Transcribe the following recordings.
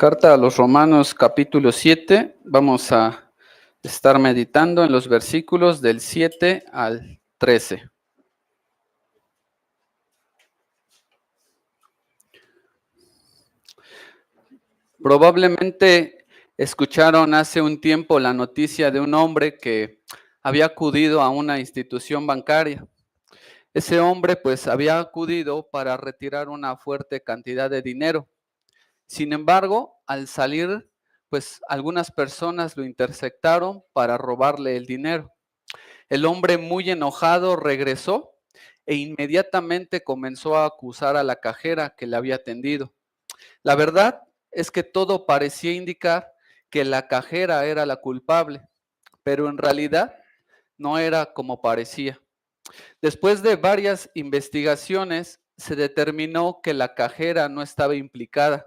Carta a los Romanos capítulo 7, vamos a estar meditando en los versículos del 7 al 13. Probablemente escucharon hace un tiempo la noticia de un hombre que había acudido a una institución bancaria. Ese hombre pues había acudido para retirar una fuerte cantidad de dinero. Sin embargo, al salir, pues algunas personas lo interceptaron para robarle el dinero. El hombre, muy enojado, regresó e inmediatamente comenzó a acusar a la cajera que le había atendido. La verdad es que todo parecía indicar que la cajera era la culpable, pero en realidad no era como parecía. Después de varias investigaciones, se determinó que la cajera no estaba implicada.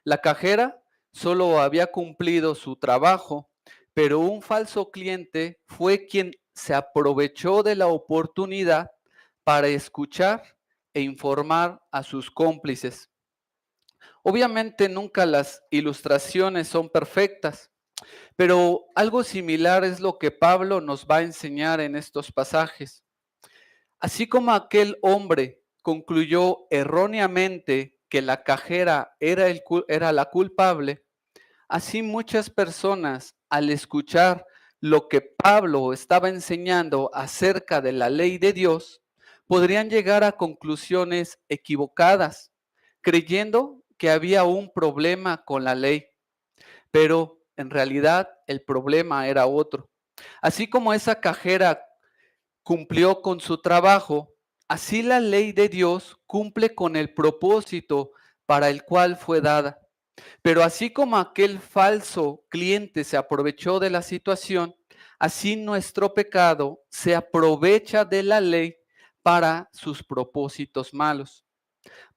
La cajera solo había cumplido su trabajo, pero un falso cliente fue quien se aprovechó de la oportunidad para escuchar e informar a sus cómplices. Obviamente nunca las ilustraciones son perfectas, pero algo similar es lo que Pablo nos va a enseñar en estos pasajes. Así como aquel hombre concluyó erróneamente que la cajera era la culpable, así muchas personas, al escuchar lo que Pablo estaba enseñando acerca de la ley de Dios, podrían llegar a conclusiones equivocadas, creyendo que había un problema con la ley, pero en realidad el problema era otro. Así como esa cajera cumplió con su trabajo, así la ley de Dios cumple con el propósito para el cual fue dada. Pero así como aquel falso cliente se aprovechó de la situación, así nuestro pecado se aprovecha de la ley para sus propósitos malos.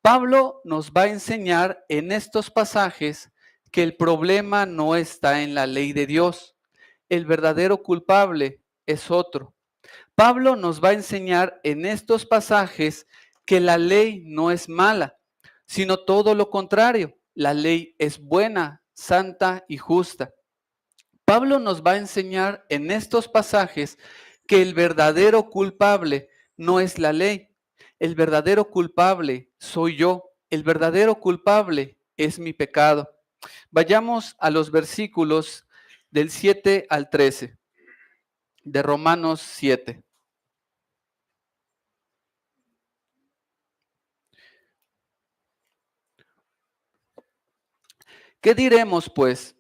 Pablo nos va a enseñar en estos pasajes que el problema no está en la ley de Dios. El verdadero culpable es otro. Pablo nos va a enseñar en estos pasajes que la ley no es mala, sino todo lo contrario. La ley es buena, santa y justa. Pablo nos va a enseñar en estos pasajes que el verdadero culpable no es la ley. El verdadero culpable soy yo. El verdadero culpable es mi pecado. Vayamos a los versículos del 7 al 13 de Romanos 7. ¿Qué diremos, pues?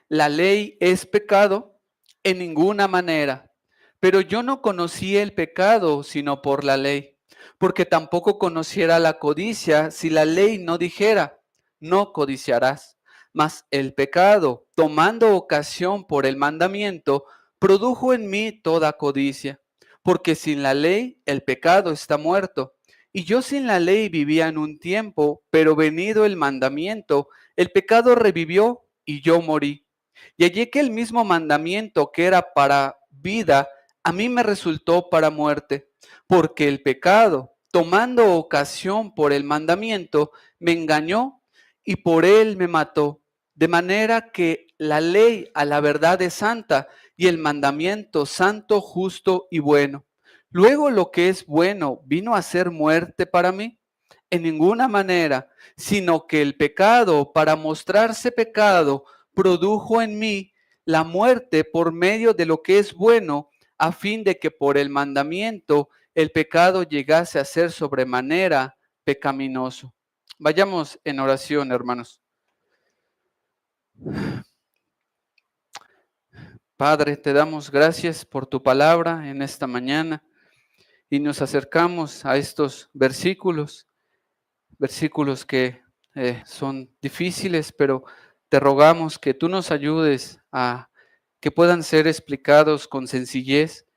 ¿La ley es pecado? En ninguna manera. Pero yo no conocí el pecado sino por la ley, porque tampoco conociera la codicia si la ley no dijera, no codiciarás. Mas el pecado, tomando ocasión por el mandamiento, produjo en mí toda codicia, porque sin la ley el pecado está muerto. Y yo sin la ley vivía en un tiempo, pero venido el mandamiento, el pecado revivió y yo morí. Y hallé que el mismo mandamiento que era para vida, a mí me resultó para muerte, porque el pecado, tomando ocasión por el mandamiento, me engañó y por él me mató. De manera que la ley a la verdad es santa y el mandamiento santo, justo y bueno. Luego lo que es bueno vino a ser muerte para mí. En ninguna manera, sino que el pecado, para mostrarse pecado, produjo en mí la muerte por medio de lo que es bueno, a fin de que por el mandamiento el pecado llegase a ser sobremanera pecaminoso. Vayamos en oración, hermanos. Padre, te damos gracias por tu palabra en esta mañana y nos acercamos a estos versículos que son difíciles, pero te rogamos que tú nos ayudes a que puedan ser explicados con sencillez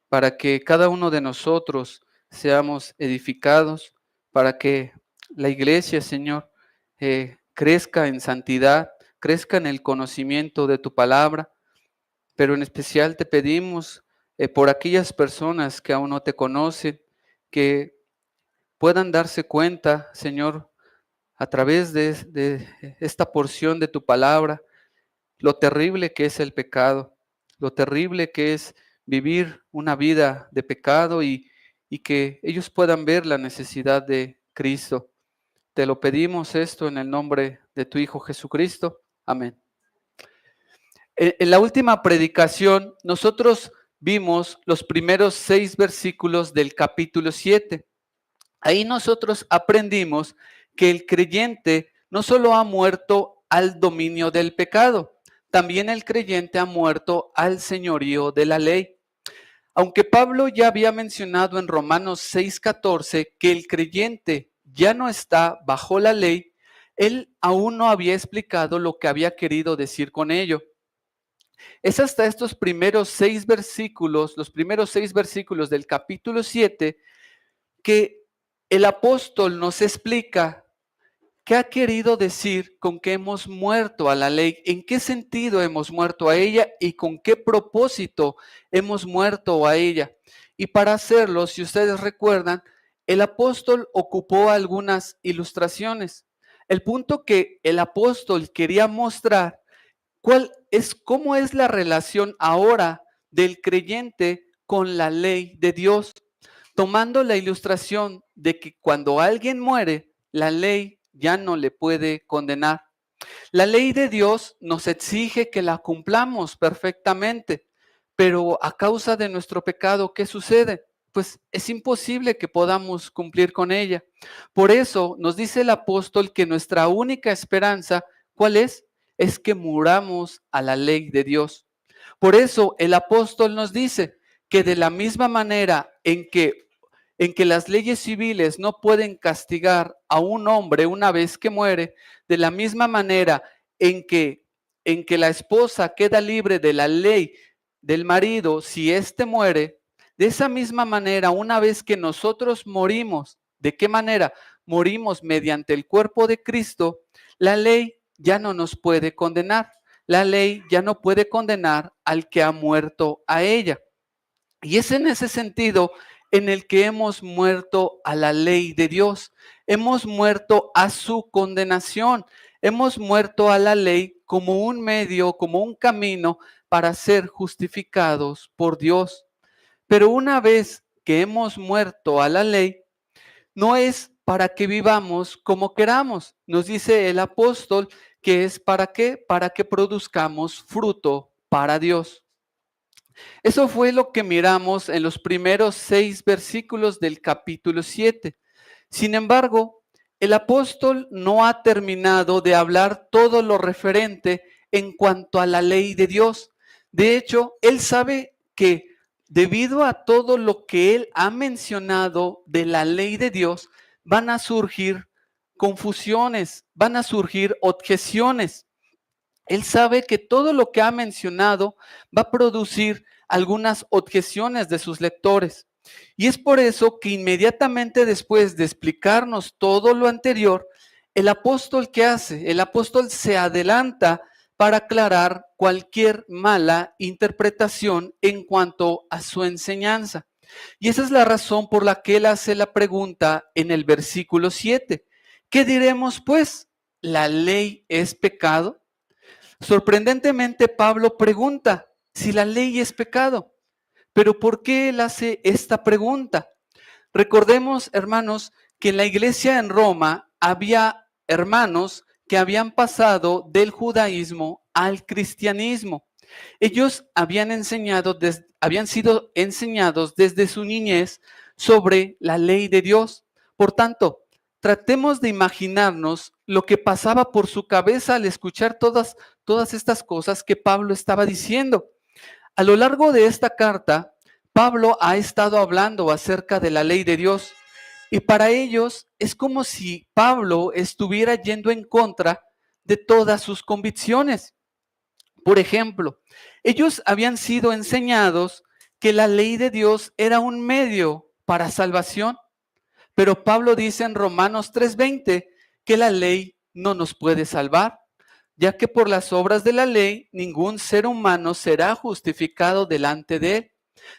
para que cada uno de nosotros seamos edificados, para que la iglesia, Señor, crezca en santidad, crezca en el conocimiento de tu palabra, pero en especial te pedimos por aquellas personas que aún no te conocen, que puedan darse cuenta, Señor, a través de esta porción de tu palabra, lo terrible que es el pecado, lo terrible que es vivir una vida de pecado y que ellos puedan ver la necesidad de Cristo. Te lo pedimos esto en el nombre de tu Hijo Jesucristo. Amén. En la última predicación, nosotros vimos los primeros 6 versículos del capítulo 7. Ahí nosotros aprendimos que el creyente no solo ha muerto al dominio del pecado, también el creyente ha muerto al señorío de la ley. Aunque Pablo ya había mencionado en Romanos 6:14 que el creyente ya no está bajo la ley, él aún no había explicado lo que había querido decir con ello. Es hasta estos primeros 6 versículos, los primeros 6 versículos del capítulo 7, que el apóstol nos explica qué ha querido decir con que hemos muerto a la ley, en qué sentido hemos muerto a ella y con qué propósito hemos muerto a ella. Y para hacerlo, si ustedes recuerdan, el apóstol ocupó algunas ilustraciones. El punto que el apóstol quería mostrar cómo es la relación ahora del creyente con la ley de Dios, tomando la ilustración de que cuando alguien muere, la ley ya no le puede condenar. La ley de Dios nos exige que la cumplamos perfectamente, pero a causa de nuestro pecado, ¿qué sucede? Pues es imposible que podamos cumplir con ella. Por eso nos dice el apóstol que nuestra única esperanza, ¿cuál es? Es que muramos a la ley de Dios. Por eso el apóstol nos dice que de la misma manera en que las leyes civiles no pueden castigar a un hombre una vez que muere, de la misma manera en que la esposa queda libre de la ley del marido si éste muere, de esa misma manera, una vez que nosotros morimos, ¿de qué manera? Morimos mediante el cuerpo de Cristo, la ley ya no nos puede condenar. La ley ya no puede condenar al que ha muerto a ella. Y es en ese sentido en el que hemos muerto a la ley de Dios, hemos muerto a su condenación, hemos muerto a la ley como un medio, como un camino para ser justificados por Dios. Pero una vez que hemos muerto a la ley, no es para que vivamos como queramos. Nos dice el apóstol que es para qué, para que produzcamos fruto para Dios. Eso fue lo que miramos en los primeros 6 versículos del capítulo 7. Sin embargo, el apóstol no ha terminado de hablar todo lo referente en cuanto a la ley de Dios. De hecho, él sabe que debido a todo lo que él ha mencionado de la ley de Dios, van a surgir confusiones, van a surgir objeciones. Él sabe que todo lo que ha mencionado va a producir algunas objeciones de sus lectores. Y es por eso que inmediatamente después de explicarnos todo lo anterior, el apóstol, ¿qué hace? El apóstol se adelanta para aclarar cualquier mala interpretación en cuanto a su enseñanza. Y esa es la razón por la que él hace la pregunta en el versículo 7. ¿Qué diremos pues? ¿La ley es pecado? Sorprendentemente, Pablo pregunta si la ley es pecado. Pero ¿por qué él hace esta pregunta? Recordemos, hermanos, que en la iglesia en Roma había hermanos que habían pasado del judaísmo al cristianismo. Ellos habían sido enseñados desde su niñez sobre la ley de Dios. Por tanto, tratemos de imaginarnos lo que pasaba por su cabeza al escuchar todas estas cosas que Pablo estaba diciendo. A lo largo de esta carta, Pablo ha estado hablando acerca de la ley de Dios y para ellos es como si Pablo estuviera yendo en contra de todas sus convicciones. Por ejemplo, ellos habían sido enseñados que la ley de Dios era un medio para salvación, pero Pablo dice en Romanos 3:20 que la ley no nos puede salvar, ya que por las obras de la ley ningún ser humano será justificado delante de él.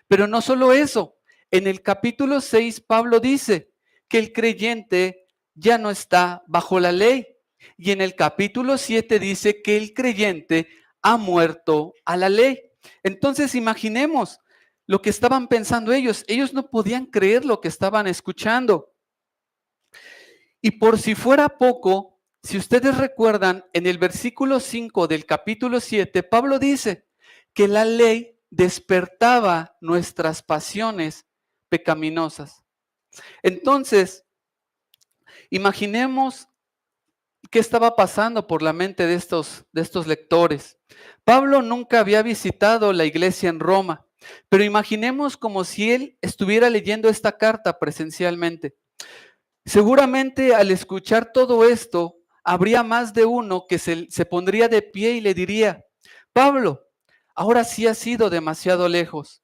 Pero no solo eso, en el capítulo 6 Pablo dice que el creyente ya no está bajo la ley. Y en el capítulo 7 dice que el creyente ha muerto a la ley. Entonces imaginemos lo que estaban pensando ellos. Ellos no podían creer lo que estaban escuchando. Y por si fuera poco, si ustedes recuerdan, en el versículo 5 del capítulo 7, Pablo dice que la ley despertaba nuestras pasiones pecaminosas. Entonces, imaginemos qué estaba pasando por la mente de estos lectores. Pablo nunca había visitado la iglesia en Roma, pero imaginemos como si él estuviera leyendo esta carta presencialmente. Seguramente al escuchar todo esto, habría más de uno que se pondría de pie y le diría: Pablo, ahora sí has ido demasiado lejos.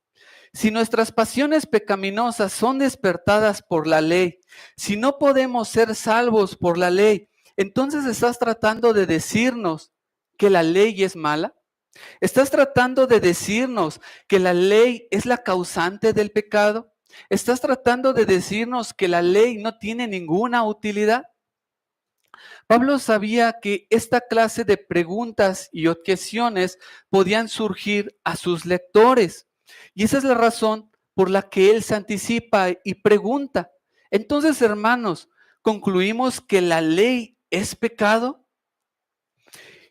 Si nuestras pasiones pecaminosas son despertadas por la ley, si no podemos ser salvos por la ley, entonces ¿estás tratando de decirnos que la ley es mala? ¿Estás tratando de decirnos que la ley es la causante del pecado? ¿Estás tratando de decirnos que la ley no tiene ninguna utilidad? Pablo sabía que esta clase de preguntas y objeciones podían surgir a sus lectores. Y esa es la razón por la que él se anticipa y pregunta. Entonces, hermanos, ¿concluimos que la ley es pecado?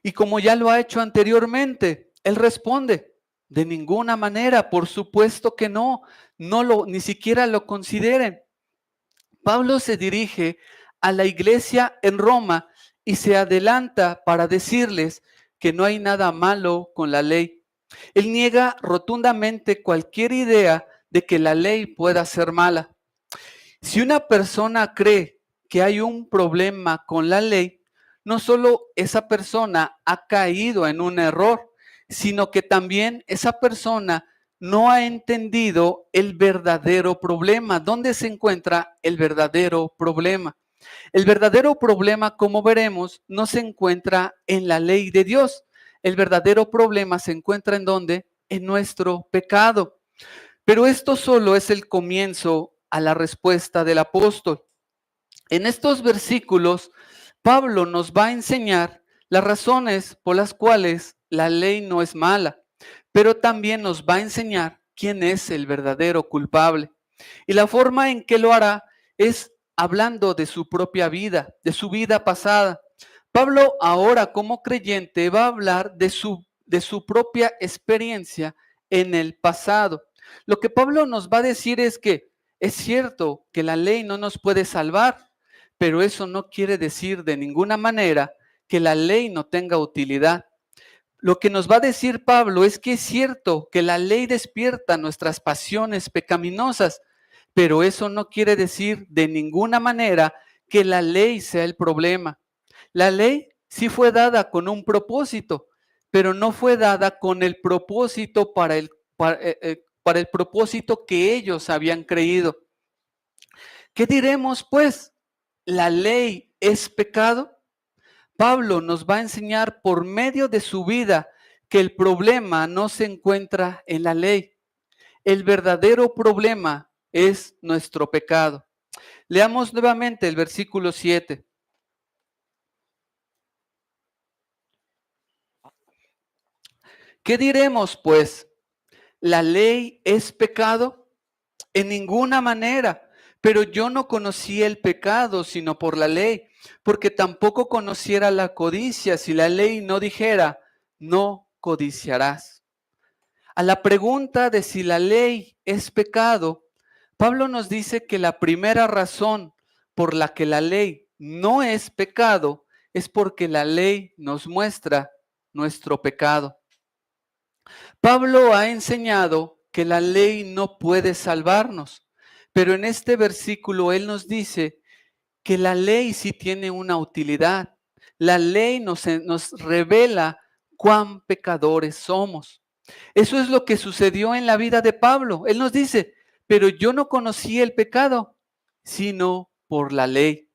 Y como ya lo ha hecho anteriormente, él responde: de ninguna manera, por supuesto que no, ni siquiera lo consideren. Pablo se dirige a la iglesia en Roma y se adelanta para decirles que no hay nada malo con la ley. Él niega rotundamente cualquier idea de que la ley pueda ser mala. Si una persona cree que hay un problema con la ley, no solo esa persona ha caído en un error, sino que también esa persona no ha entendido el verdadero problema. ¿Dónde se encuentra el verdadero problema? El verdadero problema, como veremos, no se encuentra en la ley de Dios. El verdadero problema se encuentra ¿en dónde? En nuestro pecado. Pero esto solo es el comienzo a la respuesta del apóstol. En estos versículos, Pablo nos va a enseñar las razones por las cuales la ley no es mala, pero también nos va a enseñar quién es el verdadero culpable. Y la forma en que lo hará es hablando de su propia vida, de su vida pasada. Pablo ahora como creyente va a hablar de su propia experiencia en el pasado. Lo que Pablo nos va a decir es que es cierto que la ley no nos puede salvar, pero eso no quiere decir de ninguna manera que la ley no tenga utilidad. Lo que nos va a decir Pablo es que es cierto que la ley despierta nuestras pasiones pecaminosas, pero eso no quiere decir de ninguna manera que la ley sea el problema. La ley sí fue dada con un propósito, pero no fue dada con el propósito para el propósito que ellos habían creído. ¿Qué diremos pues? ¿La ley es pecado? Pablo nos va a enseñar por medio de su vida que el problema no se encuentra en la ley. El verdadero problema es nuestro pecado. Leamos nuevamente el versículo 7. ¿Qué diremos pues? ¿La ley es pecado? En ninguna manera. Pero yo no conocí el pecado sino por la ley, porque tampoco conociera la codicia si la ley no dijera: no codiciarás. A la pregunta de si la ley es pecado, Pablo nos dice que la primera razón por la que la ley no es pecado es porque la ley nos muestra nuestro pecado. Pablo ha enseñado que la ley no puede salvarnos, pero en este versículo él nos dice que la ley sí tiene una utilidad. La ley nos revela cuán pecadores somos. Eso es lo que sucedió en la vida de Pablo. Él nos dice: pero yo no conocí el pecado, sino por la ley.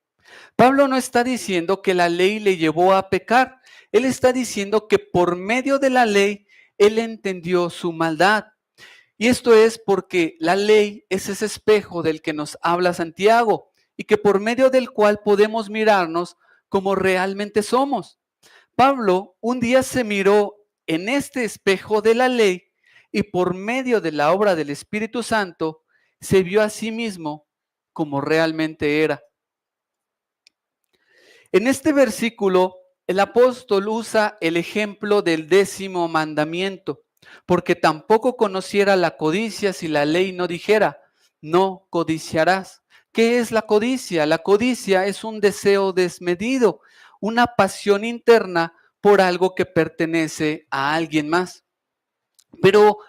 Pablo no está diciendo que la ley le llevó a pecar. Él está diciendo que por medio de la ley, él entendió su maldad. Y esto es porque la ley es ese espejo del que nos habla Santiago. y que por medio del cual podemos mirarnos como realmente somos. Pablo un día se miró en este espejo de la ley y por medio de la obra del Espíritu Santo se vio a sí mismo como realmente era. En este versículo, el apóstol usa el ejemplo del 10º mandamiento, porque tampoco conociera la codicia si la ley no dijera, no codiciarás. ¿Qué es la codicia? La codicia es un deseo desmedido, una pasión interna por algo que pertenece a alguien más. Pero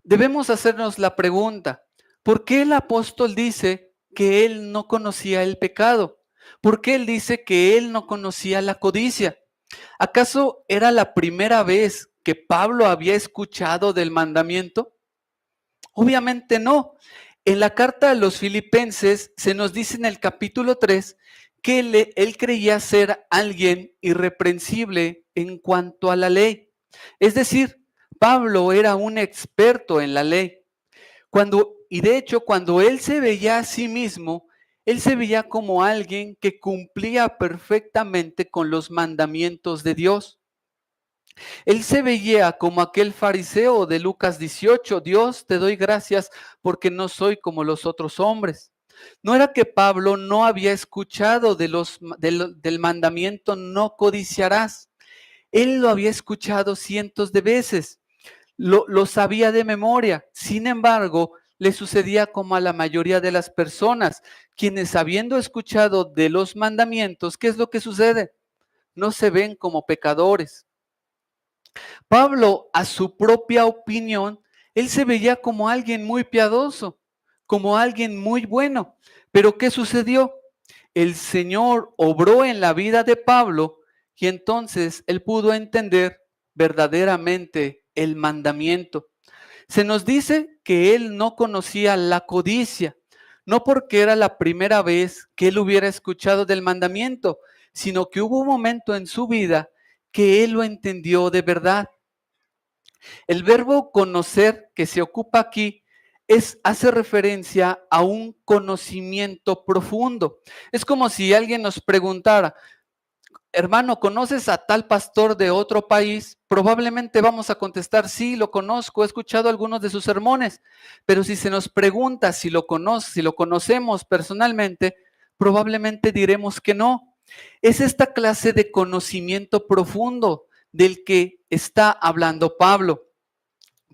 debemos hacernos la pregunta, ¿por qué el apóstol dice que él no conocía el pecado? ¿Por qué él dice que él no conocía la codicia? ¿Acaso era la primera vez que Pablo había escuchado del mandamiento? Obviamente no. En la carta a los Filipenses se nos dice en el capítulo 3 que él creía ser alguien irreprensible en cuanto a la ley. Es decir, Pablo era un experto en la ley. Y de hecho, cuando él se veía a sí mismo, él se veía como alguien que cumplía perfectamente con los mandamientos de Dios. Él se veía como aquel fariseo de Lucas 18, Dios, te doy gracias porque no soy como los otros hombres. No era que Pablo no había escuchado del mandamiento no codiciarás. Él lo había escuchado cientos de veces, lo sabía de memoria. Sin embargo, le sucedía como a la mayoría de las personas, quienes habiendo escuchado de los mandamientos, ¿qué es lo que sucede? No se ven como pecadores. Pablo, a su propia opinión, él se veía como alguien muy piadoso, como alguien muy bueno. Pero ¿qué sucedió? El Señor obró en la vida de Pablo y entonces él pudo entender verdaderamente el mandamiento. Se nos dice que él no conocía la codicia, no porque era la primera vez que él hubiera escuchado del mandamiento, sino que hubo un momento en su vida que él lo entendió de verdad. El verbo conocer que se ocupa aquí hace referencia a un conocimiento profundo. Es como si alguien nos preguntara, hermano, ¿conoces a tal pastor de otro país? Probablemente vamos a contestar, sí, lo conozco, he escuchado algunos de sus sermones, pero si se nos pregunta si lo conocemos personalmente, probablemente diremos que no. Es esta clase de conocimiento profundo del que está hablando Pablo.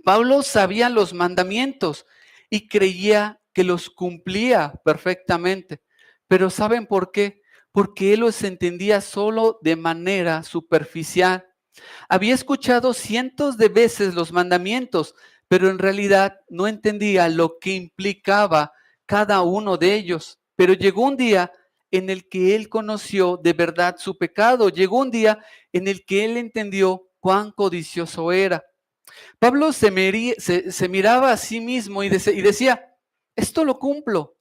Pablo sabía los mandamientos y creía que los cumplía perfectamente. Pero ¿saben por qué? Porque él los entendía solo de manera superficial. Había escuchado cientos de veces los mandamientos, pero en realidad no entendía lo que implicaba cada uno de ellos. Pero llegó un día en el que él conoció de verdad su pecado. Llegó un día en el que él entendió cuán codicioso era. Pablo se miraba a sí mismo y decía, esto lo cumplo.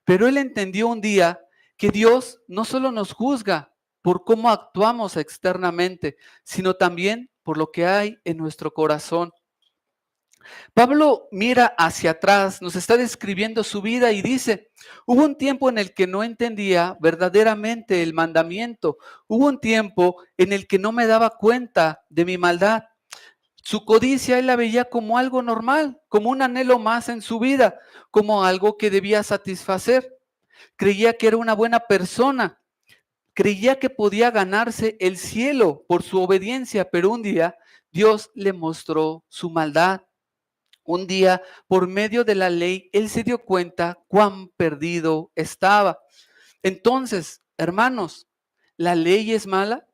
Pero él entendió un día que Dios no solo nos juzga por cómo actuamos externamente, sino también por lo que hay en nuestro corazón. Pablo mira hacia atrás, nos está describiendo su vida y dice, hubo un tiempo en el que no entendía verdaderamente el mandamiento, hubo un tiempo en el que no me daba cuenta de mi maldad. Su codicia él la veía como algo normal, como un anhelo más en su vida, como algo que debía satisfacer. Creía que era una buena persona, creía que podía ganarse el cielo por su obediencia, pero un día Dios le mostró su maldad. Un día, por medio de la ley, él se dio cuenta cuán perdido estaba. Entonces, hermanos, ¿la ley es mala?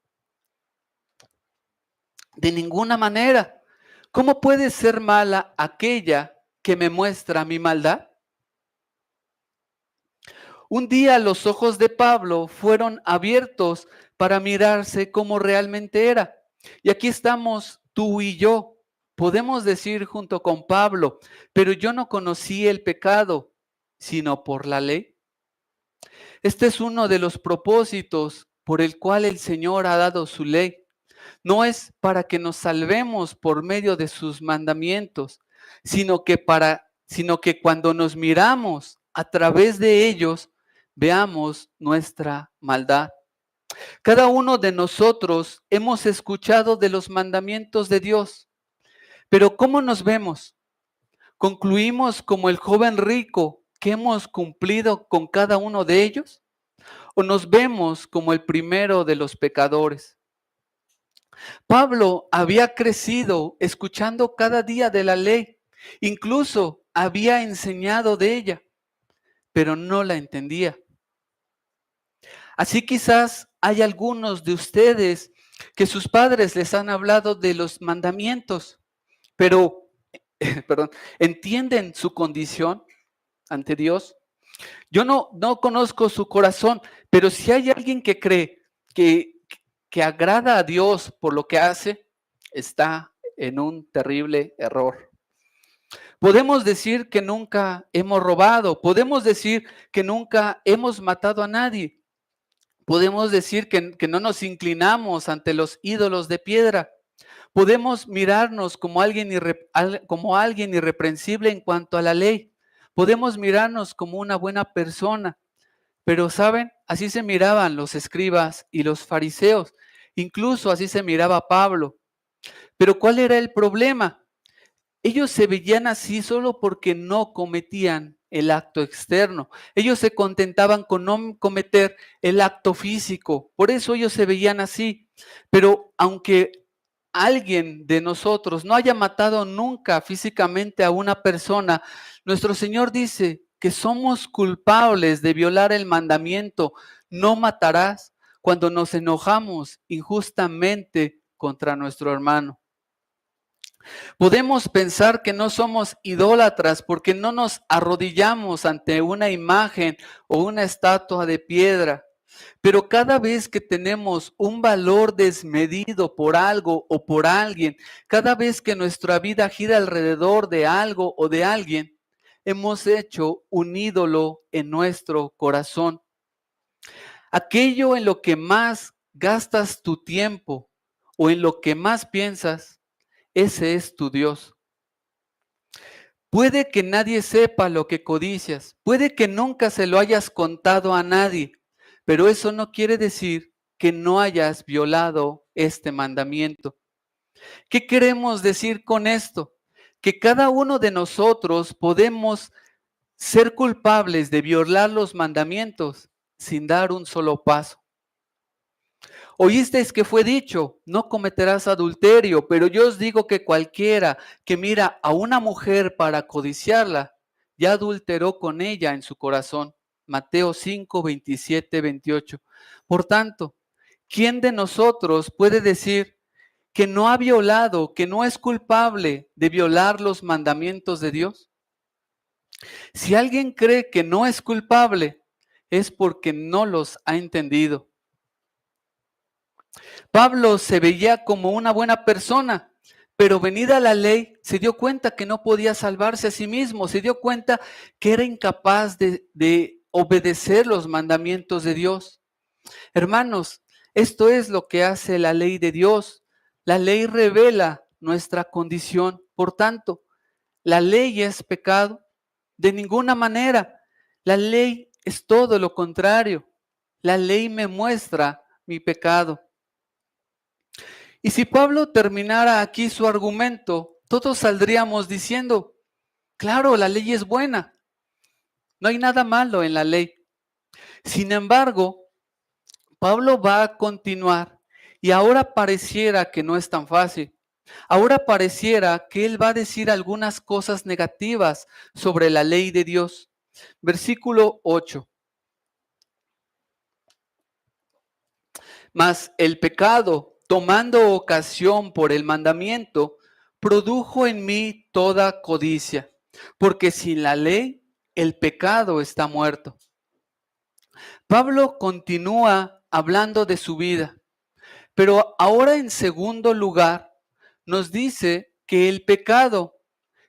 De ninguna manera. ¿Cómo puede ser mala aquella que me muestra mi maldad? Un día los ojos de Pablo fueron abiertos para mirarse como realmente era. Y aquí estamos tú y yo. Podemos decir junto con Pablo, pero yo no conocí el pecado, sino por la ley. Este es uno de los propósitos por el cual el Señor ha dado su ley. No es para que nos salvemos por medio de sus mandamientos, sino que cuando nos miramos a través de ellos, veamos nuestra maldad. Cada uno de nosotros hemos escuchado de los mandamientos de Dios, pero ¿cómo nos vemos? ¿Concluimos como el joven rico que hemos cumplido con cada uno de ellos? ¿O nos vemos como el primero de los pecadores? Pablo había crecido escuchando cada día de la ley, incluso había enseñado de ella, pero no la entendía. Así quizás hay algunos de ustedes que sus padres les han hablado de los mandamientos, pero, perdón, ¿entienden su condición ante Dios? Yo no conozco su corazón, pero si hay alguien que cree que agrada a Dios por lo que hace, está en un terrible error. Podemos decir que nunca hemos robado, podemos decir que nunca hemos matado a nadie, podemos decir que no nos inclinamos ante los ídolos de piedra, podemos mirarnos como alguien irreprensible en cuanto a la ley, podemos mirarnos como una buena persona, pero ¿saben? Así se miraban los escribas y los fariseos, incluso así se miraba Pablo. Pero ¿cuál era el problema? Ellos se veían así solo porque no cometían el acto externo. Ellos se contentaban con no cometer el acto físico. Por eso ellos se veían así. Pero aunque alguien de nosotros no haya matado nunca físicamente a una persona, nuestro Señor dice que somos culpables de violar el mandamiento, no matarás, cuando nos enojamos injustamente contra nuestro hermano. Podemos pensar que no somos idólatras porque no nos arrodillamos ante una imagen o una estatua de piedra, pero cada vez que tenemos un valor desmedido por algo o por alguien, cada vez que nuestra vida gira alrededor de algo o de alguien, hemos hecho un ídolo en nuestro corazón. Aquello en lo que más gastas tu tiempo o en lo que más piensas, ese es tu Dios. Puede que nadie sepa lo que codicias, puede que nunca se lo hayas contado a nadie, pero eso no quiere decir que no hayas violado este mandamiento. ¿Qué queremos decir con esto? Que cada uno de nosotros podemos ser culpables de violar los mandamientos sin dar un solo paso. Oísteis que fue dicho, no cometerás adulterio, pero yo os digo que cualquiera que mira a una mujer para codiciarla, ya adulteró con ella en su corazón. Mateo 5, 27, 28. Por tanto, ¿quién de nosotros puede decir que no ha violado, que no es culpable de violar los mandamientos de Dios? Si alguien cree que no es culpable, es porque no los ha entendido. Pablo se veía como una buena persona, pero venida la ley, se dio cuenta que no podía salvarse a sí mismo, se dio cuenta que era incapaz de obedecer los mandamientos de Dios. Hermanos, esto es lo que hace la ley de Dios. La ley revela nuestra condición. Por tanto, ¿la ley es pecado? De ninguna manera. La ley es todo lo contrario. La ley me muestra mi pecado. Y si Pablo terminara aquí su argumento, todos saldríamos diciendo, claro, la ley es buena, no hay nada malo en la ley. Sin embargo, Pablo va a continuar y ahora pareciera que no es tan fácil. Ahora pareciera que él va a decir algunas cosas negativas sobre la ley de Dios. Versículo 8. Mas el pecado, tomando ocasión por el mandamiento, produjo en mí toda codicia, porque sin la ley el pecado está muerto. Pablo continúa hablando de su vida, pero ahora en segundo lugar nos dice que el pecado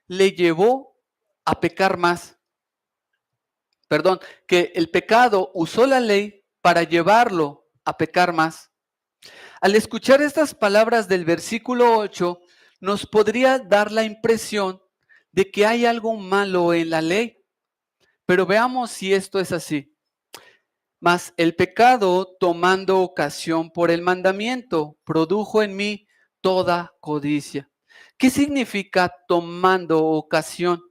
le llevó a pecar más. Perdón, que el pecado usó la ley para llevarlo a pecar más. Al escuchar estas palabras del versículo 8, nos podría dar la impresión de que hay algo malo en la ley. Pero veamos si esto es así. Mas el pecado, tomando ocasión por el mandamiento, produjo en mí toda codicia. ¿Qué significa tomando ocasión?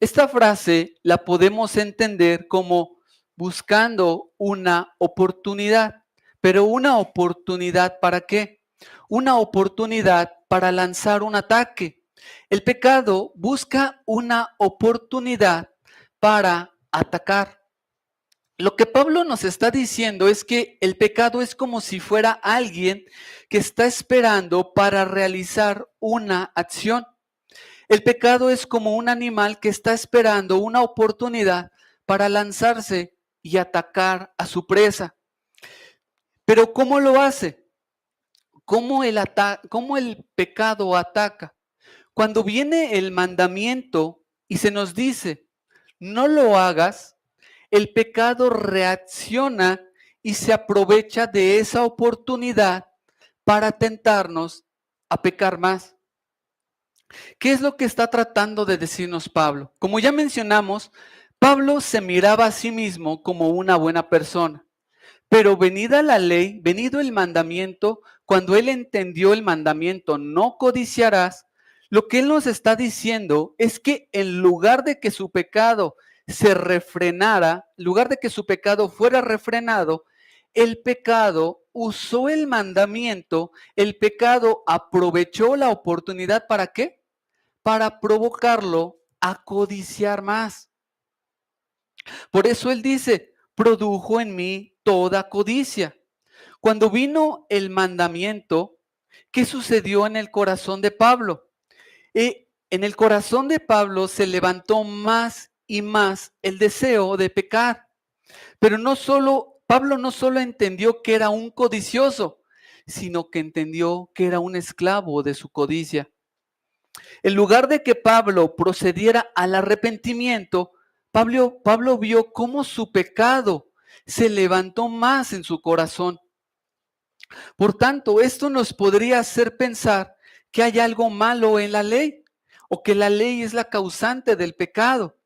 Esta frase la podemos entender como buscando una oportunidad. ¿Pero una oportunidad para qué? Una oportunidad para lanzar un ataque. El pecado busca una oportunidad para atacar. Lo que Pablo nos está diciendo es que el pecado es como si fuera alguien que está esperando para realizar una acción. El pecado es como un animal que está esperando una oportunidad para lanzarse y atacar a su presa. Pero ¿cómo lo hace? ¿Cómo el pecado ataca? Cuando viene el mandamiento y se nos dice, no lo hagas, el pecado reacciona y se aprovecha de esa oportunidad para tentarnos a pecar más. ¿Qué es lo que está tratando de decirnos Pablo? Como ya mencionamos, Pablo se miraba a sí mismo como una buena persona, pero venida la ley, venido el mandamiento, cuando él entendió el mandamiento, no codiciarás, lo que él nos está diciendo es que en lugar de que su pecado se refrenara, en lugar de que su pecado fuera refrenado, el pecado usó el mandamiento, el pecado aprovechó la oportunidad, ¿para qué? Para provocarlo a codiciar más. Por eso él dice, produjo en mí toda codicia. Cuando vino el mandamiento, ¿qué sucedió en el corazón de Pablo? En el corazón de Pablo se levantó más y más el deseo de pecar. Pero Pablo no solo entendió que era un codicioso, sino que entendió que era un esclavo de su codicia. En lugar de que Pablo procediera al arrepentimiento, Pablo vio cómo su pecado se levantó más en su corazón. Por tanto, esto nos podría hacer pensar que hay algo malo en la ley o que la ley es la causante del pecado.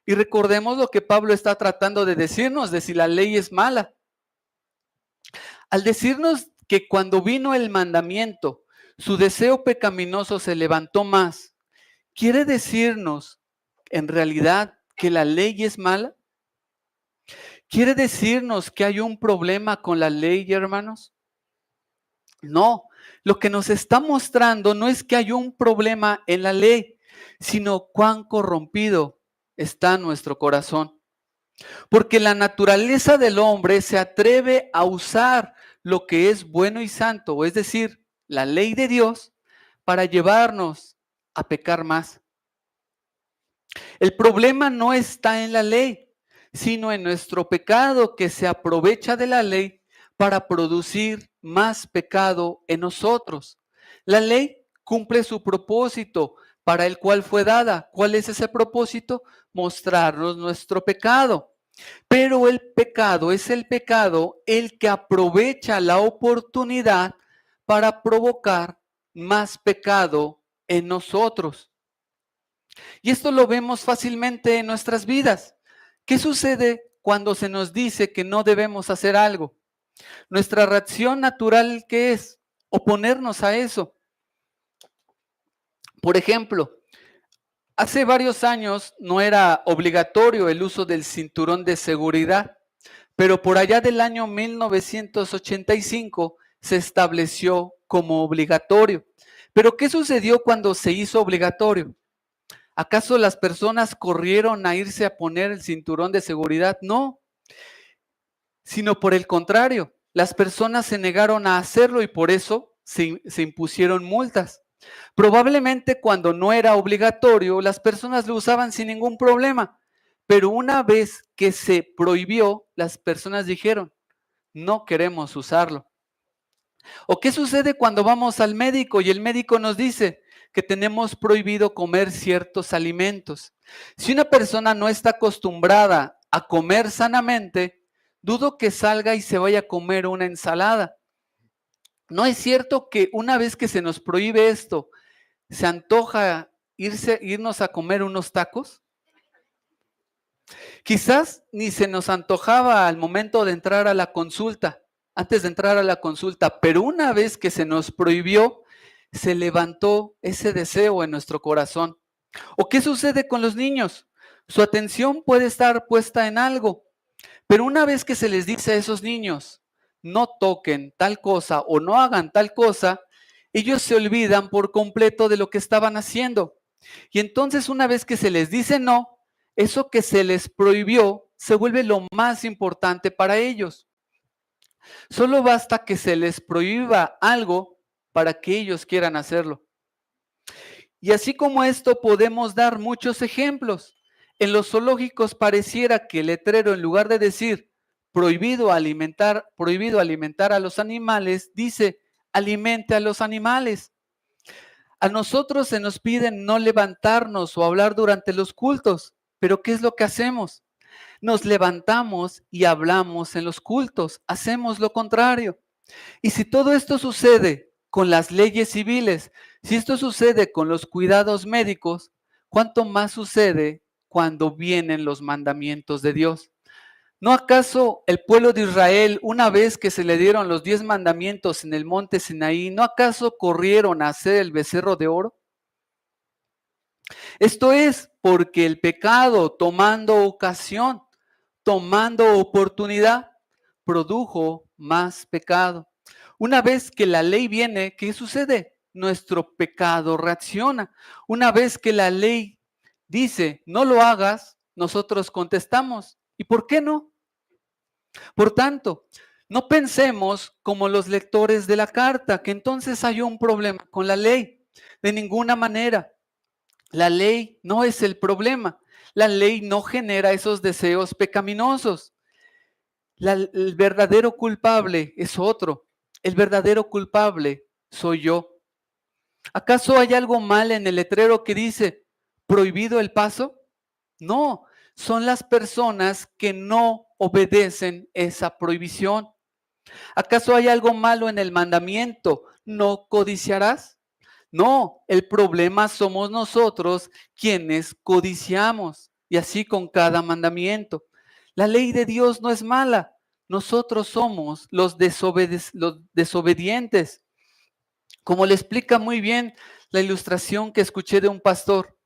Y recordemos lo que Pablo está tratando de decirnos, de si la ley es mala. Al decirnos que cuando vino el mandamiento, su deseo pecaminoso se levantó más, ¿quiere decirnos en realidad que la ley es mala? ¿Quiere decirnos que hay un problema con la ley, hermanos? No, lo que nos está mostrando no es que hay un problema en la ley, sino cuán corrompido está nuestro corazón. Porque la naturaleza del hombre se atreve a usar lo que es bueno y santo, es decir, la ley de Dios, para llevarnos a pecar más. El problema no está en la ley, sino en nuestro pecado que se aprovecha de la ley para producir más pecado en nosotros. La ley cumple su propósito para el cual fue dada. ¿Cuál es ese propósito? Mostrarnos nuestro pecado. Pero el pecado es el pecado el que aprovecha la oportunidad para provocar más pecado en nosotros. Y esto lo vemos fácilmente en nuestras vidas. ¿Qué sucede cuando se nos dice que no debemos hacer algo? Nuestra reacción natural, ¿qué es? Oponernos a eso. Por ejemplo, hace varios años no era obligatorio el uso del cinturón de seguridad, pero por allá del año 1985 se estableció como obligatorio. ¿Pero qué sucedió cuando se hizo obligatorio? ¿Acaso las personas corrieron a irse a poner el cinturón de seguridad? No, sino por el contrario, las personas se negaron a hacerlo y por eso se impusieron multas. Probablemente cuando no era obligatorio, las personas lo usaban sin ningún problema, pero una vez que se prohibió, las personas dijeron, no queremos usarlo. ¿O qué sucede cuando vamos al médico y el médico nos dice que tenemos prohibido comer ciertos alimentos? Si una persona no está acostumbrada a comer sanamente, dudo que salga y se vaya a comer una ensalada. ¿No es cierto que una vez que se nos prohíbe esto, se antoja irnos a comer unos tacos? Quizás ni se nos antojaba al momento de entrar a la consulta, antes de entrar a la consulta, pero una vez que se nos prohibió, se levantó ese deseo en nuestro corazón. ¿O qué sucede con los niños? Su atención puede estar puesta en algo, pero una vez que se les dice a esos niños, no toquen tal cosa o no hagan tal cosa, ellos se olvidan por completo de lo que estaban haciendo. Y entonces una vez que se les dice no, eso que se les prohibió se vuelve lo más importante para ellos. Solo basta que se les prohíba algo para que ellos quieran hacerlo. Y así como esto podemos dar muchos ejemplos. En los zoológicos pareciera que el letrero, en lugar de decir prohibido alimentar a los animales, dice alimente a los animales. A nosotros se nos pide no levantarnos o hablar durante los cultos, pero ¿qué es lo que hacemos? Nos levantamos y hablamos en los cultos, hacemos lo contrario. Y si todo esto sucede con las leyes civiles, si esto sucede con los cuidados médicos, ¿cuánto más sucede cuando vienen los mandamientos de Dios? ¿No acaso el pueblo de Israel, una vez que se le dieron los 10 mandamientos en el monte Sinaí, no acaso corrieron a hacer el becerro de oro? Esto es porque el pecado, tomando ocasión, tomando oportunidad, produjo más pecado. Una vez que la ley viene, ¿qué sucede? Nuestro pecado reacciona. Una vez que la ley dice, no lo hagas, nosotros contestamos, ¿y por qué no? Por tanto, no pensemos como los lectores de la carta, que entonces hay un problema con la ley. De ninguna manera. La ley no es el problema. La ley no genera esos deseos pecaminosos. El verdadero culpable es otro. El verdadero culpable soy yo. ¿Acaso hay algo mal en el letrero que dice prohibido el paso? No, son las personas que no obedecen esa prohibición. ¿Acaso hay algo malo en el mandamiento? ¿No codiciarás? No, el problema somos nosotros quienes codiciamos, y así con cada mandamiento. La ley de Dios no es mala, nosotros somos los desobedientes. Como le explica muy bien la ilustración que escuché de un pastor.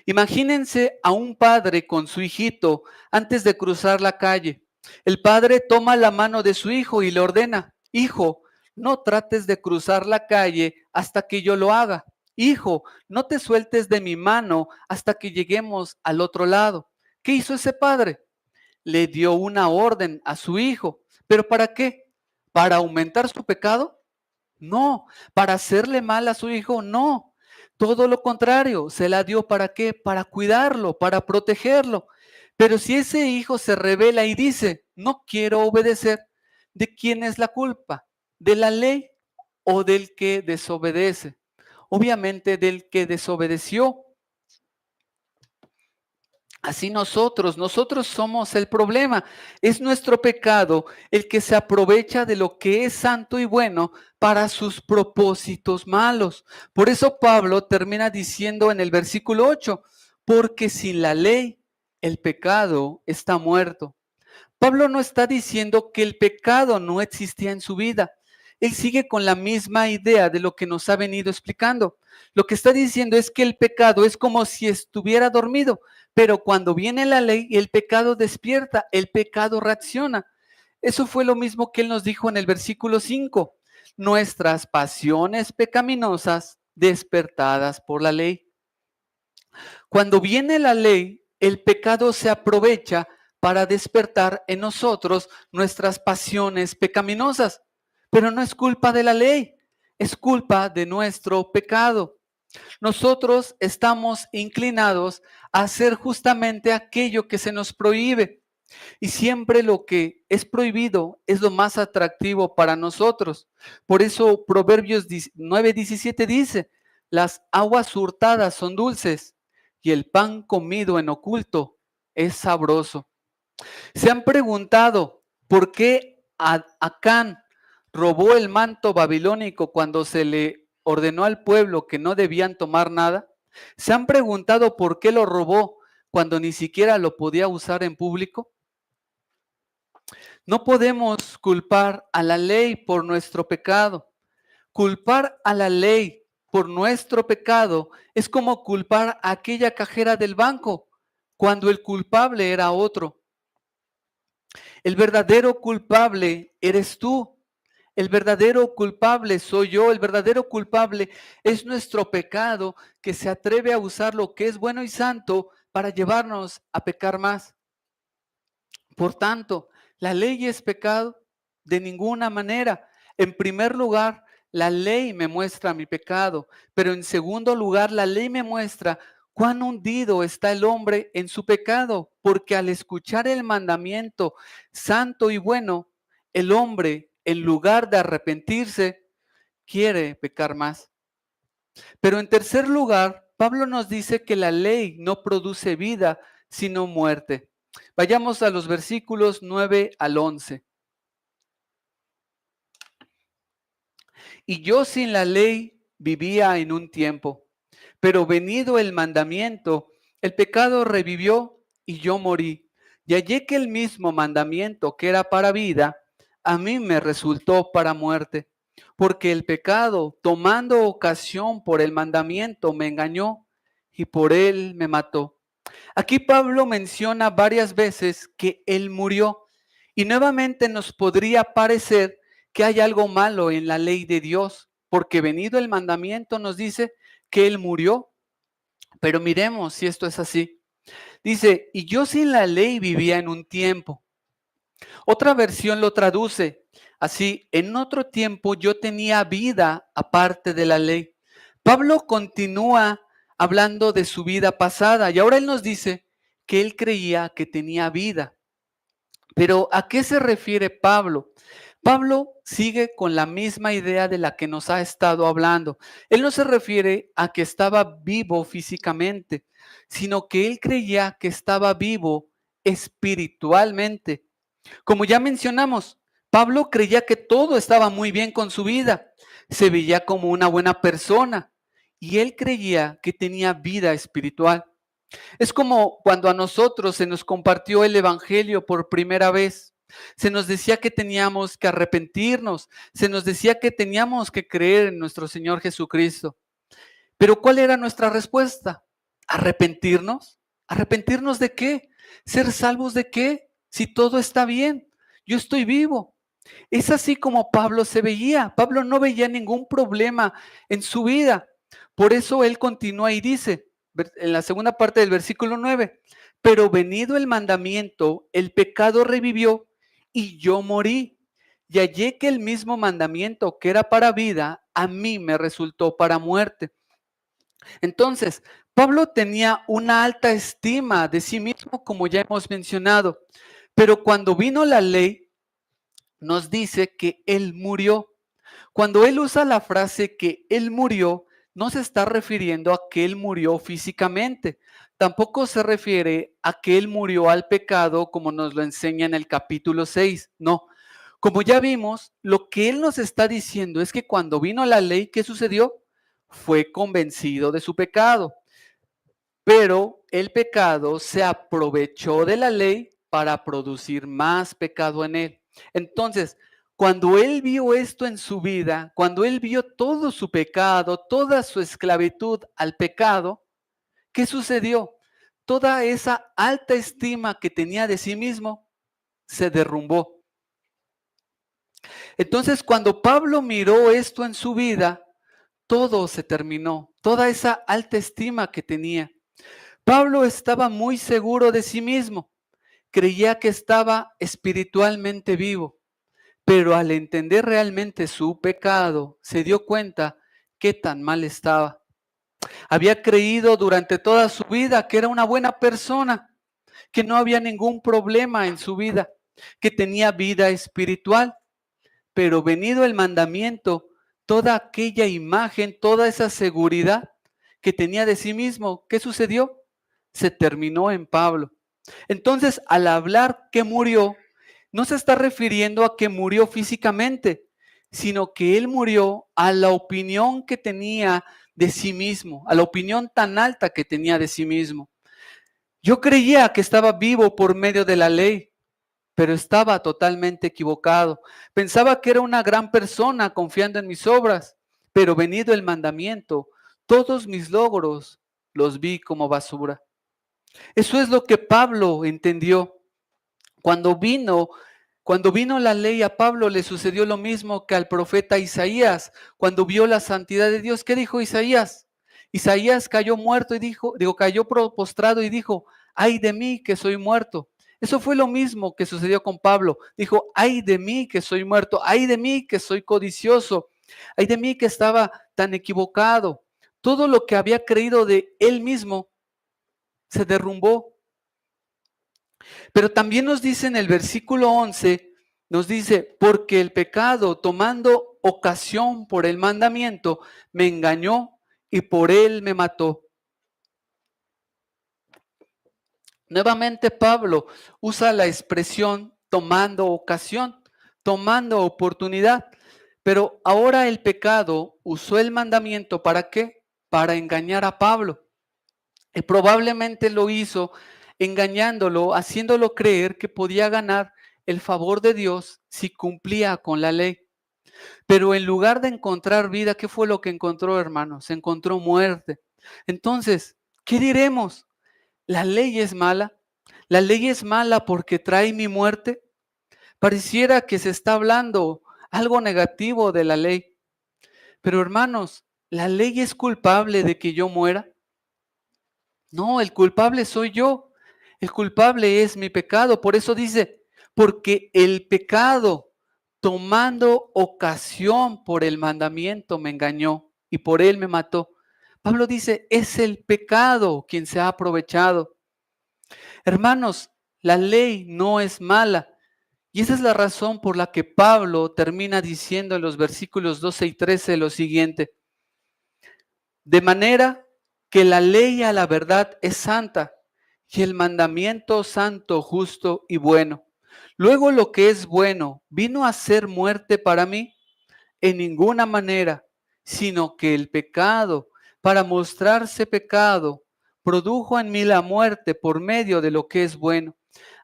Imagínense a un padre con su hijito antes de cruzar la calle. El padre toma la mano de su hijo y le ordena, hijo, no trates de cruzar la calle hasta que yo lo haga. Hijo, no te sueltes de mi mano hasta que lleguemos al otro lado. ¿Qué hizo ese padre? Le dio una orden a su hijo. ¿Pero para qué? ¿Para aumentar su pecado? No. ¿Para hacerle mal a su hijo? No. Todo lo contrario, se la dio ¿para qué? Para cuidarlo, para protegerlo. Pero si ese hijo se revela y dice, no quiero obedecer, ¿de quién es la culpa? ¿De la ley o del que desobedece? Obviamente del que desobedeció. Así nosotros somos el problema. Es nuestro pecado el que se aprovecha de lo que es santo y bueno para sus propósitos malos. Por eso Pablo termina diciendo en el versículo 8, porque sin la ley el pecado está muerto. Pablo no está diciendo que el pecado no existía en su vida. Él sigue con la misma idea de lo que nos ha venido explicando. Lo que está diciendo es que el pecado es como si estuviera dormido, pero cuando viene la ley, el pecado despierta, el pecado reacciona. Eso fue lo mismo que él nos dijo en el versículo 5. Nuestras pasiones pecaminosas despertadas por la ley. Cuando viene la ley, el pecado se aprovecha para despertar en nosotros nuestras pasiones pecaminosas. Pero no es culpa de la ley, es culpa de nuestro pecado. Nosotros estamos inclinados a hacer justamente aquello que se nos prohíbe. Y siempre lo que es prohibido es lo más atractivo para nosotros. Por eso Proverbios 9:17 dice, las aguas hurtadas son dulces y el pan comido en oculto es sabroso. ¿Se han preguntado por qué Acán robó el manto babilónico cuando se le ordenó al pueblo que no debían tomar nada? ¿Se han preguntado por qué lo robó cuando ni siquiera lo podía usar en público? No podemos culpar a la ley por nuestro pecado. Culpar a la ley por nuestro pecado es como culpar a aquella cajera del banco cuando el culpable era otro. El verdadero culpable eres tú. El verdadero culpable soy yo. El verdadero culpable es nuestro pecado que se atreve a usar lo que es bueno y santo para llevarnos a pecar más. Por tanto, ¿la ley es pecado? De ninguna manera. En primer lugar, la ley me muestra mi pecado, pero en segundo lugar, la ley me muestra cuán hundido está el hombre en su pecado, porque al escuchar el mandamiento santo y bueno, el hombre, en lugar de arrepentirse, quiere pecar más. Pero en tercer lugar, Pablo nos dice que la ley no produce vida, sino muerte. Vayamos a los versículos 9 al 11. Y yo sin la ley vivía en un tiempo, pero venido el mandamiento, el pecado revivió y yo morí. Y hallé que el mismo mandamiento que era para vida, a mí me resultó para muerte, porque el pecado, tomando ocasión por el mandamiento, me engañó y por él me mató. Aquí Pablo menciona varias veces que él murió y nuevamente nos podría parecer que hay algo malo en la ley de Dios, porque venido el mandamiento nos dice que él murió, pero miremos si esto es así. Dice, y yo sin la ley vivía en un tiempo. Otra versión lo traduce así, en otro tiempo yo tenía vida aparte de la ley. Pablo continúa hablando de su vida pasada y ahora él nos dice que él creía que tenía vida. Pero ¿a qué se refiere Pablo? Pablo sigue con la misma idea de la que nos ha estado hablando. Él no se refiere a que estaba vivo físicamente, sino que él creía que estaba vivo espiritualmente. Como ya mencionamos, Pablo creía que todo estaba muy bien con su vida, se veía como una buena persona y él creía que tenía vida espiritual. Es como cuando a nosotros se nos compartió el Evangelio por primera vez. Se nos decía que teníamos que arrepentirnos, se nos decía que teníamos que creer en nuestro Señor Jesucristo. Pero ¿cuál era nuestra respuesta? ¿Arrepentirnos? ¿Arrepentirnos de qué? ¿Ser salvos de qué? Si todo está bien, yo estoy vivo. Es así como Pablo se veía. Pablo no veía ningún problema en su vida. Por eso él continúa y dice, en la segunda parte del versículo 9, pero venido el mandamiento, el pecado revivió y yo morí. Y hallé que el mismo mandamiento que era para vida, a mí me resultó para muerte. Entonces, Pablo tenía una alta estima de sí mismo, como ya hemos mencionado, pero cuando vino la ley, nos dice que él murió. Cuando él usa la frase que él murió, no se está refiriendo a que él murió físicamente. Tampoco se refiere a que él murió al pecado como nos lo enseña en el capítulo 6. No. Como ya vimos, lo que él nos está diciendo es que cuando vino la ley, ¿qué sucedió? Fue convencido de su pecado. Pero el pecado se aprovechó de la ley para producir más pecado en él. Entonces, cuando él vio esto en su vida, cuando él vio todo su pecado, toda su esclavitud al pecado, ¿qué sucedió? Toda esa alta estima que tenía de sí mismo se derrumbó. Entonces, cuando Pablo miró esto en su vida, todo se terminó, toda esa alta estima que tenía. Pablo estaba muy seguro de sí mismo, creía que estaba espiritualmente vivo, pero al entender realmente su pecado, se dio cuenta qué tan mal estaba. Había creído durante toda su vida que era una buena persona, que no había ningún problema en su vida, que tenía vida espiritual, pero venido el mandamiento, toda aquella imagen, toda esa seguridad que tenía de sí mismo, ¿qué sucedió? Se terminó en Pablo. Entonces, al hablar que murió, no se está refiriendo a que murió físicamente, sino que él murió a la opinión que tenía de sí mismo, a la opinión tan alta que tenía de sí mismo. Yo creía que estaba vivo por medio de la ley, pero estaba totalmente equivocado. Pensaba que era una gran persona confiando en mis obras, pero venido el mandamiento, todos mis logros los vi como basura. Eso es lo que Pablo entendió. Cuando vino, cuando vino la ley a Pablo le sucedió lo mismo que al profeta Isaías, cuando vio la santidad de Dios. ¿Qué dijo Isaías? Isaías cayó muerto y cayó postrado y dijo, ay de mí que soy muerto. Eso fue lo mismo que sucedió con Pablo. Dijo, ay de mí que soy muerto, ay de mí que soy codicioso, ay de mí que estaba tan equivocado. Todo lo que había creído de él mismo se derrumbó. Pero también nos dice en el versículo 11, nos dice, porque el pecado, tomando ocasión por el mandamiento, me engañó y por él me mató. Nuevamente Pablo usa la expresión tomando ocasión, tomando oportunidad. Pero ahora el pecado usó el mandamiento ¿para qué? Para engañar a Pablo. Y probablemente lo hizo engañándolo, haciéndolo creer que podía ganar el favor de Dios si cumplía con la ley. Pero en lugar de encontrar vida, ¿qué fue lo que encontró, hermanos? Encontró muerte. Entonces, ¿qué diremos? ¿La ley es mala? ¿La ley es mala porque trae mi muerte? Pareciera que se está hablando algo negativo de la ley. Pero hermanos, ¿la ley es culpable de que yo muera? No, el culpable soy yo. El culpable es mi pecado. Por eso dice, porque el pecado, tomando ocasión por el mandamiento, me engañó y por él me mató. Pablo dice, es el pecado quien se ha aprovechado. Hermanos, la ley no es mala. Y esa es la razón por la que Pablo termina diciendo en los versículos 12 y 13 lo siguiente. De manera que la ley a la verdad es santa y el mandamiento santo, justo y bueno. Luego lo que es bueno vino a ser muerte para mí en ninguna manera, sino que el pecado, para mostrarse pecado, produjo en mí la muerte por medio de lo que es bueno,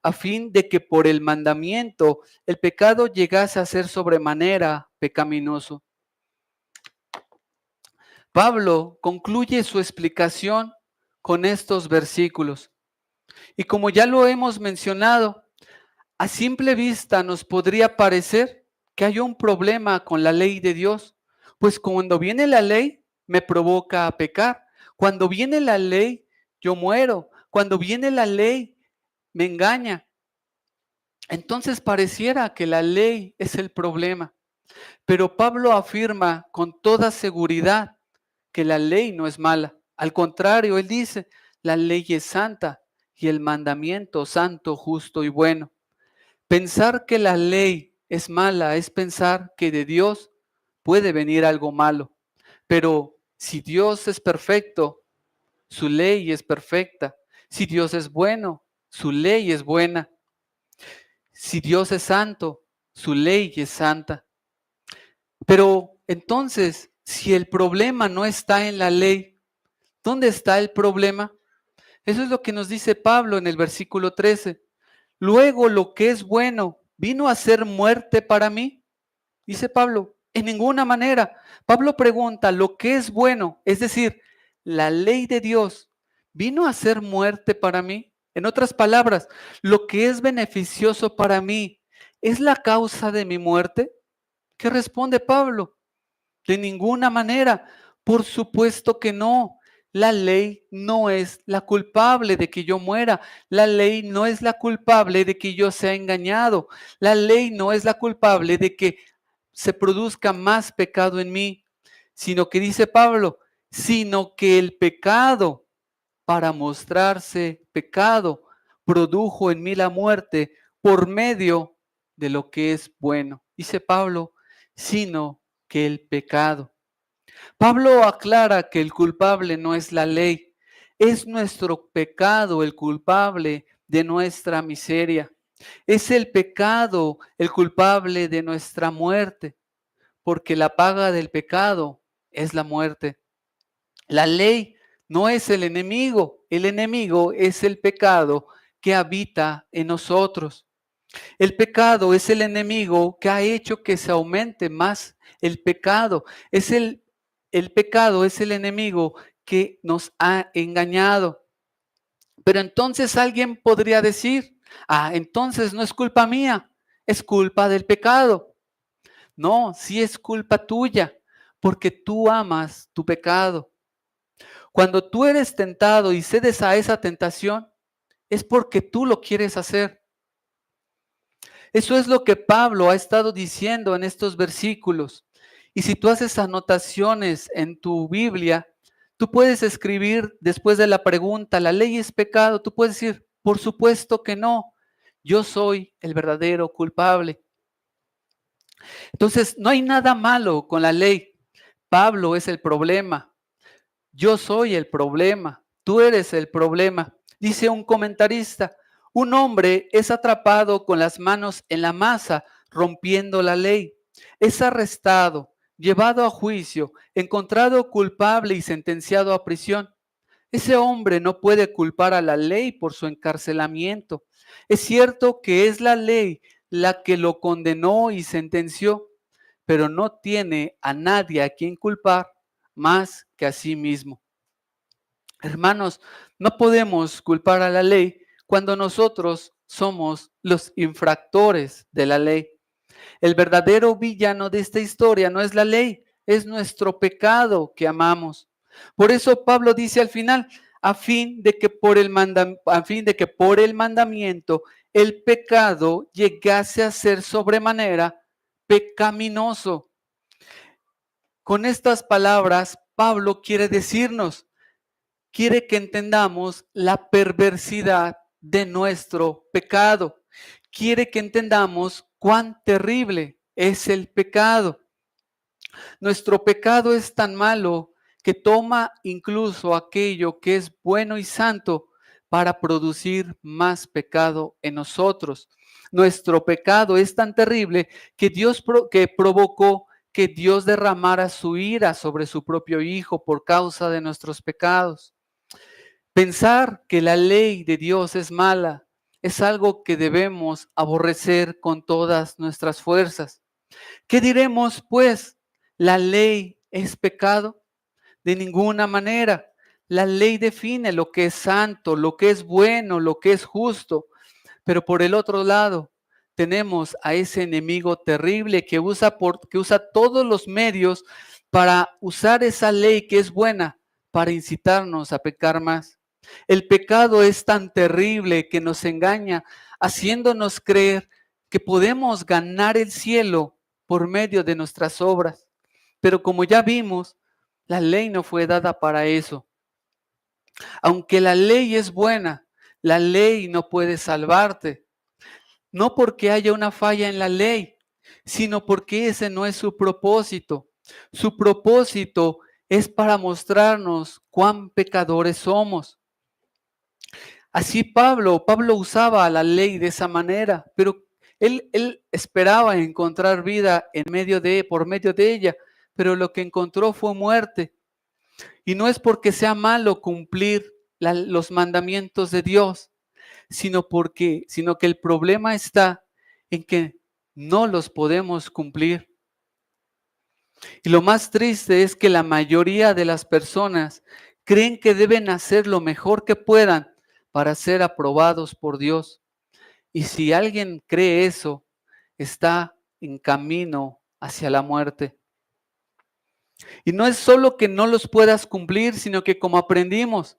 a fin de que por el mandamiento el pecado llegase a ser sobremanera pecaminoso. Pablo concluye su explicación con estos versículos. Y como ya lo hemos mencionado, a simple vista nos podría parecer que hay un problema con la ley de Dios, pues cuando viene la ley me provoca a pecar. Cuando viene la ley yo muero. Cuando viene la ley me engaña. Entonces pareciera que la ley es el problema. Pero Pablo afirma con toda seguridad que la ley no es mala. Al contrario, él dice, la ley es santa y el mandamiento santo, justo y bueno. Pensar que la ley es mala es pensar que de Dios puede venir algo malo. Pero si Dios es perfecto, su ley es perfecta. Si Dios es bueno, su ley es buena. Si Dios es santo, su ley es santa. Pero entonces, si el problema no está en la ley, ¿dónde está el problema? Eso es lo que nos dice Pablo en el versículo 13. Luego lo que es bueno vino a ser muerte para mí. Dice Pablo, en ninguna manera. Pablo pregunta, ¿lo que es bueno? Es decir, la ley de Dios vino a ser muerte para mí. En otras palabras, lo que es beneficioso para mí, ¿es la causa de mi muerte? ¿Qué responde Pablo? De ninguna manera. Por supuesto que no. La ley no es la culpable de que yo muera. La ley no es la culpable de que yo sea engañado. La ley no es la culpable de que se produzca más pecado en mí, sino que dice Pablo, sino que el pecado, para mostrarse pecado, produjo en mí la muerte por medio de lo que es bueno. Dice Pablo, sino que el pecado. Pablo aclara que el culpable no es la ley, es nuestro pecado el culpable de nuestra miseria. Es el pecado el culpable de nuestra muerte, porque la paga del pecado es la muerte. La ley no es el enemigo es el pecado que habita en nosotros. El pecado es el enemigo que ha hecho que se aumente más el pecado. El pecado es el enemigo que nos ha engañado. Pero entonces alguien podría decir, entonces no es culpa mía, es culpa del pecado. No, sí es culpa tuya, porque tú amas tu pecado. Cuando tú eres tentado y cedes a esa tentación, es porque tú lo quieres hacer. Eso es lo que Pablo ha estado diciendo en estos versículos. Y si tú haces anotaciones en tu Biblia, tú puedes escribir después de la pregunta, ¿la ley es pecado? Tú puedes decir, por supuesto que no. Yo soy el verdadero culpable. Entonces, no hay nada malo con la ley. Pablo es el problema. Yo soy el problema. Tú eres el problema. Dice un comentarista, un hombre es atrapado con las manos en la masa, rompiendo la ley. Es arrestado, llevado a juicio, encontrado culpable y sentenciado a prisión. Ese hombre no puede culpar a la ley por su encarcelamiento. Es cierto que es la ley la que lo condenó y sentenció, pero no tiene a nadie a quien culpar más que a sí mismo. Hermanos, no podemos culpar a la ley cuando nosotros somos los infractores de la ley. El verdadero villano de esta historia no es la ley, es nuestro pecado que amamos. Por eso Pablo dice al final, a fin de que por el mandamiento el pecado llegase a ser sobremanera pecaminoso. Con estas palabras, Pablo quiere decirnos, quiere que entendamos la perversidad de nuestro pecado. Quiere que entendamos cuán terrible es el pecado. Nuestro pecado es tan malo que toma incluso aquello que es bueno y santo para producir más pecado en nosotros. Nuestro pecado es tan terrible que que provocó que Dios derramara su ira sobre su propio Hijo por causa de nuestros pecados. Pensar que la ley de Dios es mala es algo que debemos aborrecer con todas nuestras fuerzas. ¿Qué diremos, pues? ¿La ley es pecado? De ninguna manera. La ley define lo que es santo, lo que es bueno, lo que es justo. Pero por el otro lado, tenemos a ese enemigo terrible que usa todos los medios para usar esa ley que es buena para incitarnos a pecar más. El pecado es tan terrible que nos engaña, haciéndonos creer que podemos ganar el cielo por medio de nuestras obras. Pero como ya vimos, la ley no fue dada para eso. Aunque la ley es buena, la ley no puede salvarte. No porque haya una falla en la ley, sino porque ese no es su propósito. Su propósito es para mostrarnos cuán pecadores somos. Así Pablo usaba la ley de esa manera, pero él esperaba encontrar vida por medio de ella, pero lo que encontró fue muerte. Y no es porque sea malo cumplir los mandamientos de Dios, sino que el problema está en que no los podemos cumplir. Y lo más triste es que la mayoría de las personas creen que deben hacer lo mejor que puedan para ser aprobados por Dios. Y si alguien cree eso, está en camino hacia la muerte. Y no es solo que no los puedas cumplir, sino que como aprendimos,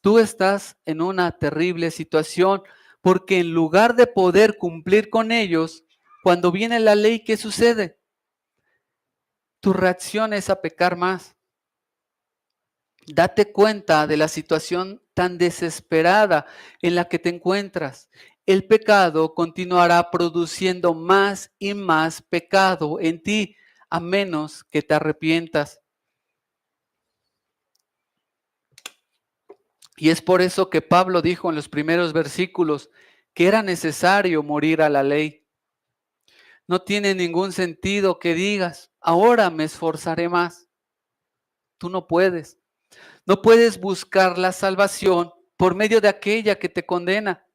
tú estás en una terrible situación porque en lugar de poder cumplir con ellos, cuando viene la ley, ¿qué sucede? Tu reacción es a pecar más. Date cuenta de la situación tan desesperada en la que te encuentras. El pecado continuará produciendo más y más pecado en ti, a menos que te arrepientas. Y es por eso que Pablo dijo en los primeros versículos que era necesario morir a la ley. No tiene ningún sentido que digas, ahora me esforzaré más. Tú no puedes. No puedes buscar la salvación por medio de aquella que te condena,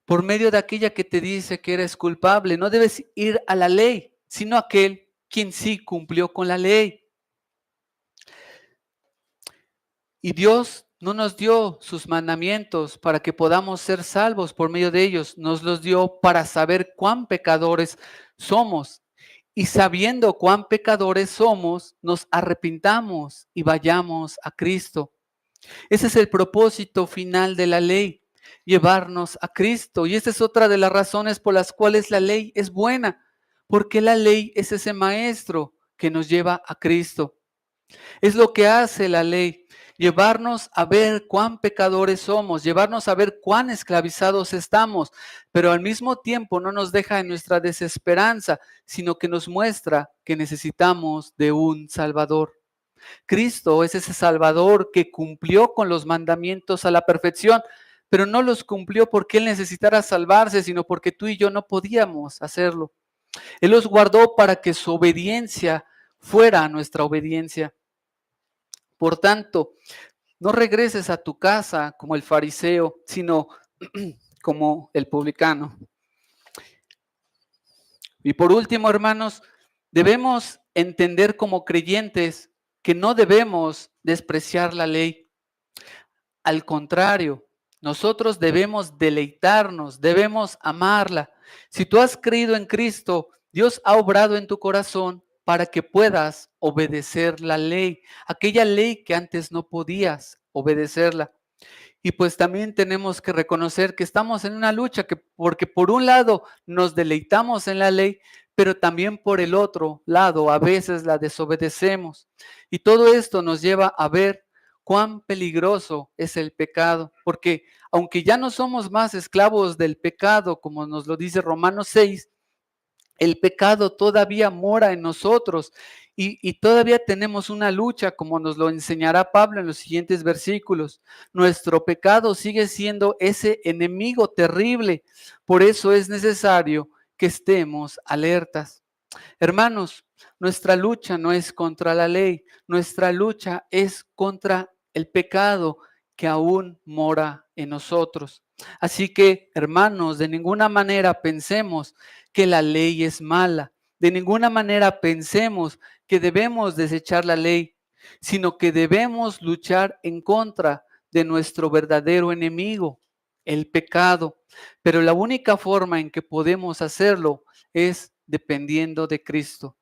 por medio de aquella que te dice que eres culpable. No debes ir a la ley, sino a aquel quien sí cumplió con la ley. Y Dios no nos dio sus mandamientos para que podamos ser salvos por medio de ellos. Nos los dio para saber cuán pecadores somos. Y sabiendo cuán pecadores somos, nos arrepintamos y vayamos a Cristo. Ese es el propósito final de la ley, llevarnos a Cristo. Y esta es otra de las razones por las cuales la ley es buena, porque la ley es ese maestro que nos lleva a Cristo. Es lo que hace la ley, llevarnos a ver cuán pecadores somos, llevarnos a ver cuán esclavizados estamos, pero al mismo tiempo no nos deja en nuestra desesperanza, sino que nos muestra que necesitamos de un Salvador. Cristo es ese Salvador que cumplió con los mandamientos a la perfección, pero no los cumplió porque Él necesitara salvarse, sino porque tú y yo no podíamos hacerlo. Él los guardó para que su obediencia fuera nuestra obediencia. Por tanto, no regreses a tu casa como el fariseo, sino como el publicano. Y por último, hermanos, debemos entender como creyentes que no debemos despreciar la ley. Al contrario, nosotros debemos deleitarnos, debemos amarla. Si tú has creído en Cristo, Dios ha obrado en tu corazón para que puedas obedecer la ley, aquella ley que antes no podías obedecerla. Y pues también tenemos que reconocer que estamos en una lucha, porque por un lado nos deleitamos en la ley, pero también por el otro lado a veces la desobedecemos. Y todo esto nos lleva a ver cuán peligroso es el pecado, porque aunque ya no somos más esclavos del pecado, como nos lo dice Romanos 6, el pecado todavía mora en nosotros y todavía tenemos una lucha, como nos lo enseñará Pablo en los siguientes versículos. Nuestro pecado sigue siendo ese enemigo terrible. Por eso es necesario que estemos alertas. Hermanos, nuestra lucha no es contra la ley, nuestra lucha es contra el pecado que aún mora en nosotros. Así que, hermanos, de ninguna manera pensemos que la ley es mala, de ninguna manera pensemos que debemos desechar la ley, sino que debemos luchar en contra de nuestro verdadero enemigo, el pecado. Pero la única forma en que podemos hacerlo es dependiendo de Cristo.